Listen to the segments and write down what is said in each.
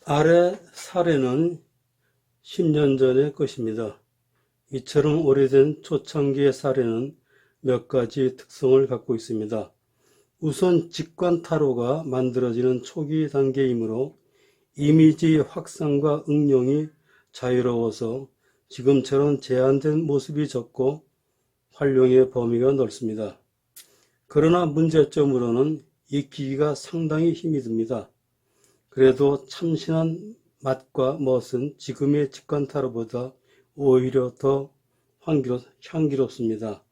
아래 사례는 10년 전의 것입니다. 이처럼 오래된 초창기의 사례는 몇 가지 특성을 갖고 있습니다. 우선 직관 타로가 만들어지는 초기 단계이므로 이미지 확산과 응용이 자유로워서 지금처럼 제한된 모습이 적고 활용의 범위가 넓습니다. 그러나 문제점으로는 익히기가 상당히 힘이 듭니다. 그래도 참신한 맛과 멋은 지금의 직관 타로보다 오히려 더 향기롭습니다.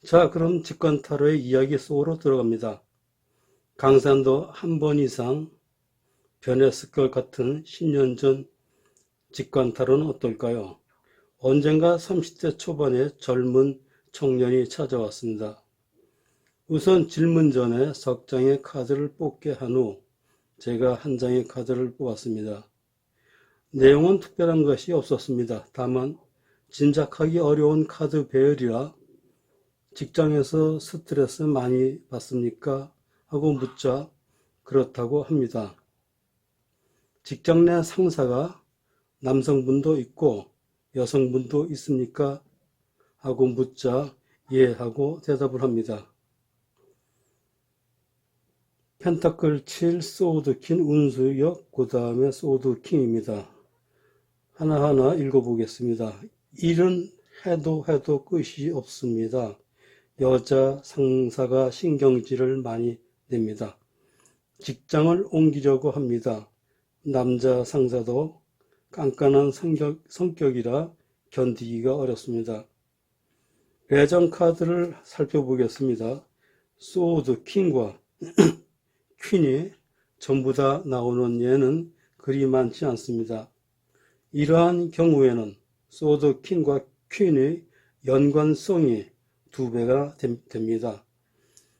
자, 그럼 직관 타로의 이야기 속으로 들어갑니다. 강산도 한 번 이상 변했을 것 같은 10년 전 직관 타로는 어떨까요? 언젠가 30대 초반의 젊은 청년이 찾아왔습니다. 우선 질문 전에 석 장의 카드를 뽑게 한 후 제가 한 장의 카드를 뽑았습니다. 내용은 특별한 것이 없었습니다. 다만 짐작하기 어려운 카드 배열이라 직장에서 스트레스 많이 받습니까? 하고 묻자 그렇다고 합니다. 직장 내 상사가 남성분도 있고 여성분도 있습니까? 하고 묻자 예 하고 대답을 합니다. 펜타클 7 소드킹 운수역 그 다음에 소드킹입니다. 하나하나 읽어보겠습니다. 일은 해도 끝이 없습니다. 여자 상사가 신경질을 많이 냅니다. 직장을 옮기려고 합니다. 남자 상사도 깐깐한 성격이라 견디기가 어렵습니다. 배정 카드를 살펴보겠습니다. 소드 킹과 퀸이 전부 다 나오는 예는 그리 많지 않습니다. 이러한 경우에는 소드 킹과 퀸의 연관성이 2배가 됩니다.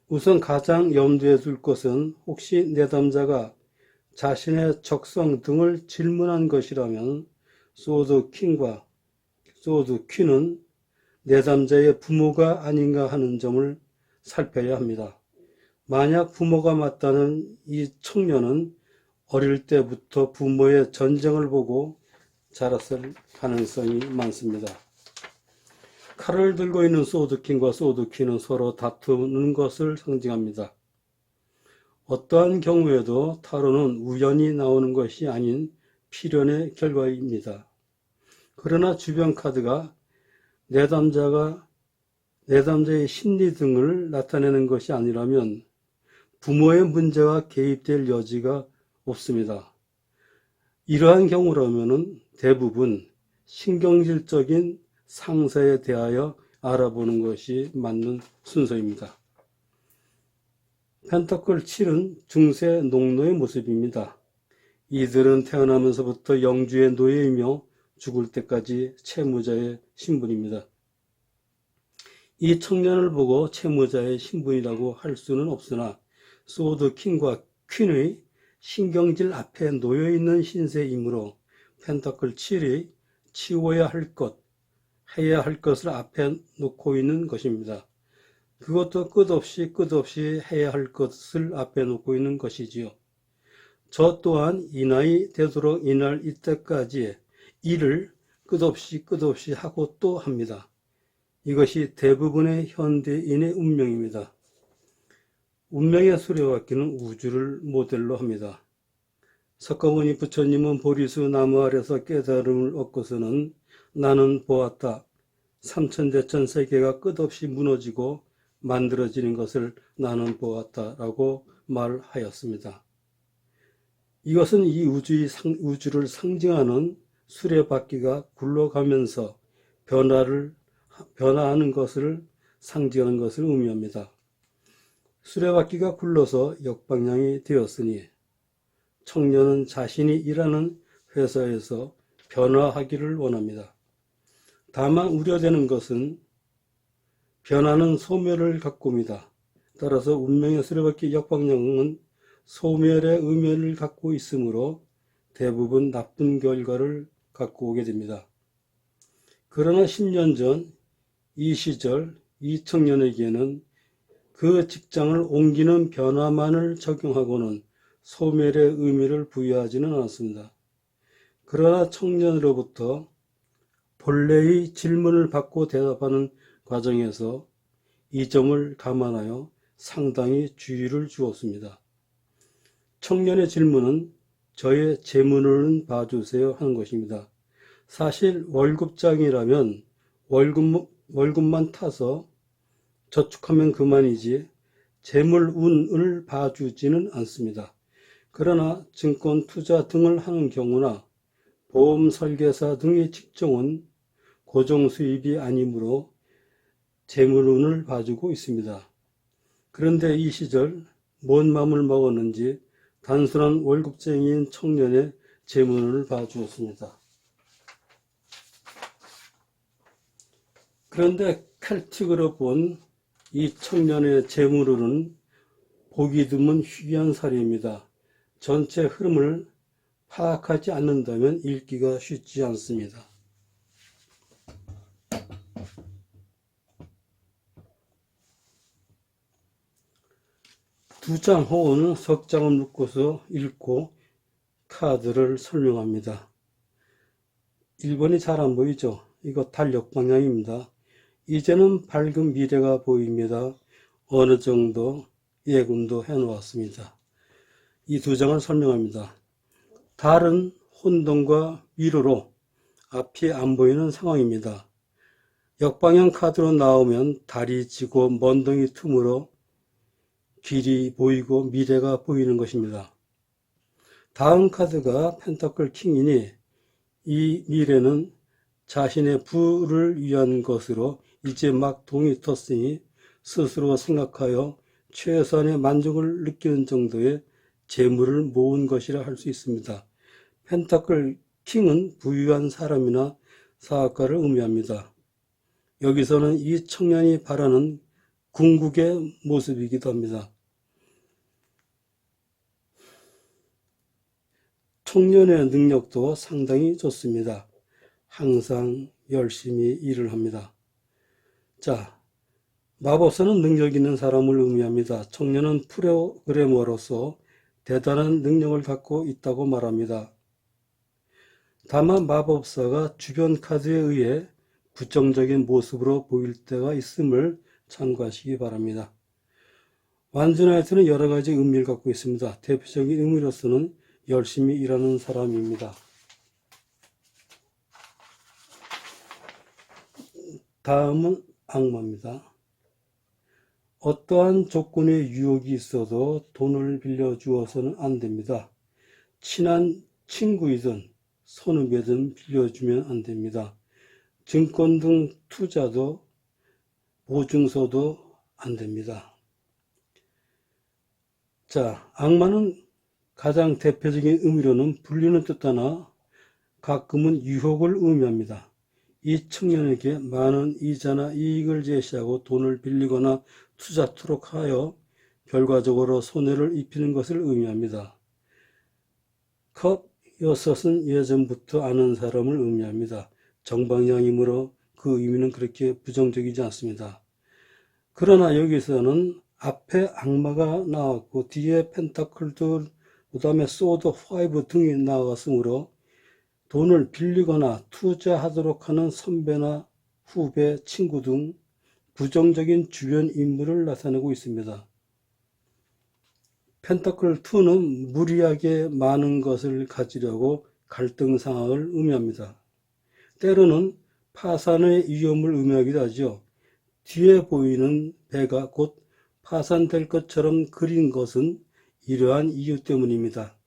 우선 가장 염두에 둘 것은 혹시 내담자가 자신의 적성 등을 질문한 것이라면 소드 킹과 소드 퀸은 내담자의 부모가 아닌가 하는 점을 살펴야 합니다. 만약 부모가 맞다는 이 청년은 어릴 때부터 부모의 전쟁을 보고 자랐을 가능성이 많습니다. 칼을 들고 있는 소드킹과 소드퀸은 서로 다투는 것을 상징합니다. 어떠한 경우에도 타로는 우연히 나오는 것이 아닌 필연의 결과입니다. 그러나 주변 카드가 내담자의 심리 등을 나타내는 것이 아니라면 부모의 문제가 개입될 여지가 없습니다. 이러한 경우라면 대부분 신경질적인 상사에 대하여 알아보는 것이 맞는 순서입니다. 펜타클 7은 중세 농노의 모습입니다. 이들은 태어나면서부터 영주의 노예이며 죽을 때까지 채무자의 신분입니다. 이 청년을 보고 채무자의 신분이라고 할 수는 없으나 소드 킹과 퀸의 신경질 앞에 놓여있는 신세이므로 펜타클 7이 치워야 할 것, 해야 할 것을 앞에 놓고 있는 것입니다. 그것도 끝없이 해야 할 것을 앞에 놓고 있는 것이지요. 저 또한 이 나이 되도록 이날 이때까지 일을 끝없이 하고 또 합니다. 이것이 대부분의 현대인의 운명입니다. 운명의 수레바퀴는 우주를 모델로 합니다. 석가모니 부처님은 보리수 나무 아래서 깨달음을 얻고서는 나는 보았다. 삼천대천 세계가 끝없이 무너지고 만들어지는 것을 나는 보았다 라고 말하였습니다. 이것은 이 우주를 상징하는 수레바퀴가 굴러가면서 변화하는 것을 상징하는 것을 의미합니다. 수레바퀴가 굴러서 역방향이 되었으니 청년은 자신이 일하는 회사에서 변화하기를 원합니다. 다만 우려되는 것은 변화는 소멸을 가꾸옵니다. 따라서 운명의 수레바퀴 역방향은 소멸의 의미를 갖고 있으므로 대부분 나쁜 결과를 갖고 오게 됩니다. 그러나 10년 전 이 시절 이 청년에게는 그 직장을 옮기는 변화만을 적용하고는 소멸의 의미를 부여하지는 않았습니다. 그러나 청년으로부터 본래의 질문을 받고 대답하는 과정에서 이 점을 감안하여 상당히 주의를 주었습니다. 청년의 질문은 저의 재물은 봐주세요 하는 것입니다. 사실 월급장이라면 월급만 타서 저축하면 그만이지 재물운을 봐주지는 않습니다. 그러나 증권 투자 등을 하는 경우나 보험 설계사 등의 직종은 고정 수입이 아니므로 재물운을 봐주고 있습니다. 그런데 이 시절 뭔 맘을 먹었는지 단순한 월급쟁이인 청년의 재물운을 봐주었습니다. 그런데 켈틱으로 본 이 청년의 재물운은 보기 드문 희귀한 사례입니다. 전체 흐름을 파악하지 않는다면 읽기가 쉽지 않습니다. 두 장 혹은 석 장을 묶어서 읽고 카드를 설명합니다. 1번이 잘 안 보이죠? 이거 달력 방향입니다. 이제는 밝은 미래가 보입니다. 어느 정도 예금도 해놓았습니다. 이 두 장을 설명합니다. 달은 혼돈과 미로로 앞이 안 보이는 상황입니다. 역방향 카드로 나오면 달이 지고 먼덩이 틈으로 길이 보이고 미래가 보이는 것입니다. 다음 카드가 펜타클 킹이니 이 미래는 자신의 부를 위한 것으로 이제 막 동이 텄으니 스스로 생각하여 최소한의 만족을 느끼는 정도의 재물을 모은 것이라 할 수 있습니다. 펜타클 킹은 부유한 사람이나 사업가를 의미합니다. 여기서는 이 청년이 바라는 궁극의 모습이기도 합니다. 청년의 능력도 상당히 좋습니다. 항상 열심히 일을 합니다. 자, 마법사는 능력 있는 사람을 의미합니다. 청년은 프로그래머로서 대단한 능력을 갖고 있다고 말합니다. 다만 마법사가 주변 카드에 의해 부정적인 모습으로 보일 때가 있음을 참고하시기 바랍니다. 완전하여트는 여러 가지 의미를 갖고 있습니다. 대표적인 의미로서는 열심히 일하는 사람입니다. 다음은 악마입니다. 어떠한 조건의 유혹이 있어도 돈을 빌려주어서는 안 됩니다. 친한 친구이든 선후배든 빌려주면 안 됩니다. 증권 등 투자도 보증서도 안 됩니다. 자, 악마는 가장 대표적인 의미로는 불리는 뜻 하나 가끔은 유혹을 의미합니다. 이 청년에게 많은 이자나 이익을 제시하고 돈을 빌리거나 투자토록 하여 결과적으로 손해를 입히는 것을 의미합니다. 컵 6은 예전부터 아는 사람을 의미합니다. 정방향이므로 그 의미는 그렇게 부정적이지 않습니다. 그러나 여기서는 앞에 악마가 나왔고 뒤에 펜타클들, 그 다음에 소드 5 등이 나왔으므로 돈을 빌리거나 투자하도록 하는 선배나 후배, 친구 등 부정적인 주변 인물을 나타내고 있습니다. 펜타클 2는 무리하게 많은 것을 가지려고 갈등 상황을 의미합니다. 때로는 파산의 위험을 의미하기도 하죠. 뒤에 보이는 배가 곧 파산될 것처럼 그린 것은 이러한 이유 때문입니다.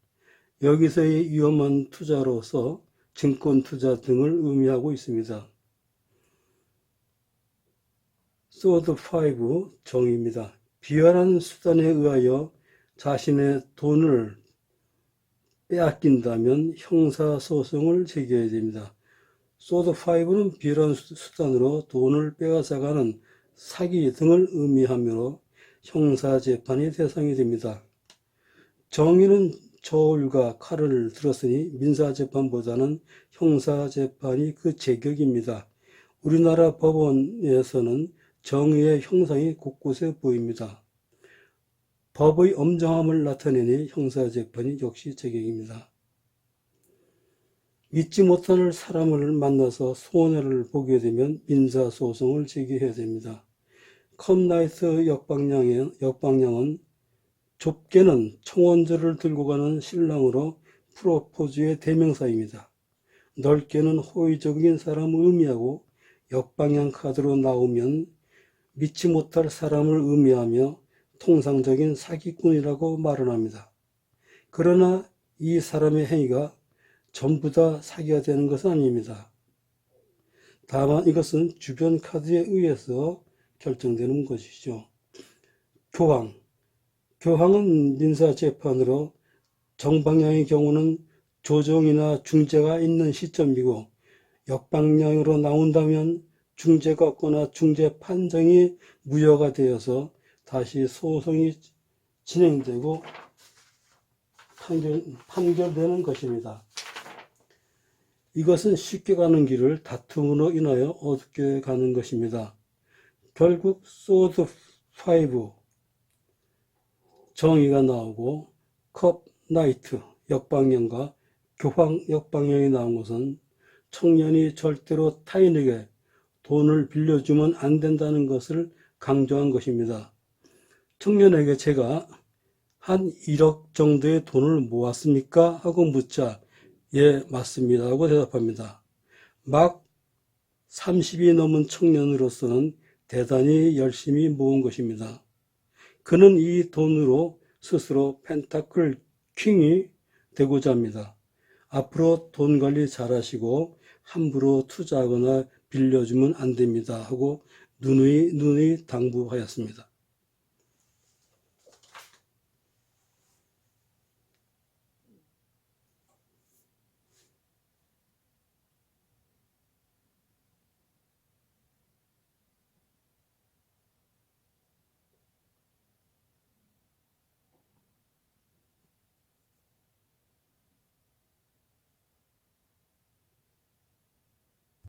여기서의 위험한 투자로서 증권 투자 등을 의미하고 있습니다. 소드 5 정의입니다. 비열한 수단에 의하여 자신의 돈을 빼앗긴다면 형사소송을 제기해야 됩니다. 소드 5는 비열한 수단으로 돈을 빼앗아가는 사기 등을 의미하므로 형사재판의 대상이 됩니다. 정의는 저울과 칼을 들었으니 민사재판보다는 형사재판이 그 제격입니다. 우리나라 법원에서는 정의의 형상이 곳곳에 보입니다. 법의 엄정함을 나타내니 형사재판이 역시 제격입니다. 믿지 못할 사람을 만나서 손해를 보게 되면 민사소송을 제기해야 됩니다. 컵나이트 역방양은 좁게는 청원서를 들고 가는 신랑으로 프로포즈의 대명사입니다. 넓게는 호의적인 사람을 의미하고 역방향 카드로 나오면 믿지 못할 사람을 의미하며 통상적인 사기꾼이라고 말을 합니다. 그러나 이 사람의 행위가 전부 다 사기가 되는 것은 아닙니다. 다만 이것은 주변 카드에 의해서 결정되는 것이죠. 교황은 민사재판으로 정방향의 경우는 조정이나 중재가 있는 시점이고 역방향으로 나온다면 중재가 없거나 중재 판정이 무효가 되어서 다시 소송이 진행되고 판결되는 것입니다. 이것은 쉽게 가는 길을 다툼으로 인하여 어둡게 가는 것입니다. 결국 소드 5 정의가 나오고 컵 나이트 역방향과 교황 역방향이 나온 것은 청년이 절대로 타인에게 돈을 빌려주면 안 된다는 것을 강조한 것입니다. 청년에게 제가 한 1억 정도의 돈을 모았습니까? 하고 묻자 예, 맞습니다 하고 대답합니다. 막 30이 넘은 청년으로서는 대단히 열심히 모은 것입니다. 그는 이 돈으로 스스로 펜타클 킹이 되고자 합니다. 앞으로 돈 관리 잘하시고 함부로 투자하거나 빌려주면 안 됩니다 하고 누누이 당부하였습니다.